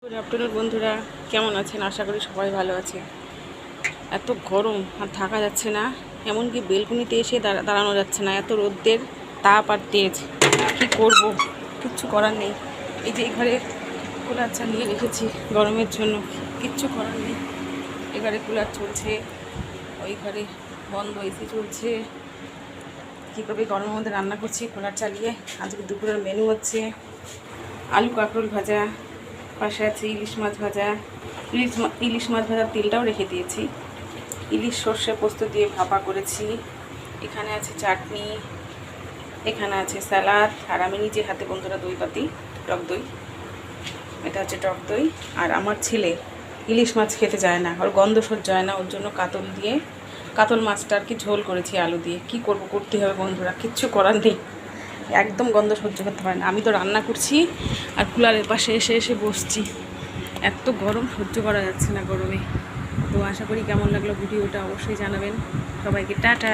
Good afternoon বন্ধুরা, কেমন আছেন? আশা করি সবাই ভালো আছে। এত গরম আর থাকা যাচ্ছে না, এমনকি বেলকুনিতে এসে দাঁড়ানো যাচ্ছে না, এত রোদ্রের তাপ আর তেজ। কি করব, কিচ্ছু করার নেই। এই যে এই ঘরে কুলার চালিয়ে রেখেছি গরমের জন্য, কিচ্ছু করার নেই। এই ঘরে কুলার চলছে, ওই ঘরে বন্ধ, এসি চলছে। কী করবে, গরমের মধ্যে রান্না করছি কুলার চালিয়ে। আজকে দুপুরের মেনু হচ্ছে আলু কাঁকরোল ভাজা, পাশে আছে ইলিশ মাছ ভাজা। ইলিশ মাছ ভাজার তেলটাও রেখে দিয়েছি। ইলিশ সর্ষে পোস্ত দিয়ে ভাপা করেছি। এখানে আছে চাটনি, এখানে আছে স্যালাড, আর আমি নিজে হাতে বন্ধুরা দই পাতি, টক দই। এটা হচ্ছে টক দই। আর আমার ছেলে ইলিশ মাছ খেতে চায় না, ওর গন্ধ সহ্য হয় না, ওর জন্য কাতল মাছটা আর কি ঝোল করেছি আলু দিয়ে। কি করব, করতে হবে বন্ধুরা, কিচ্ছু করার নেই। একদম গন্ধ সহ্য করতে পারে না। আমি তো রান্না করছি আর কুলারের পাশে এসে এসে বসছি। এত গরম সহ্য করা যাচ্ছে না গরমে। তো আশা করি কেমন লাগলো ভিডিওটা অবশ্যই জানাবেন। সবাইকে টাটা।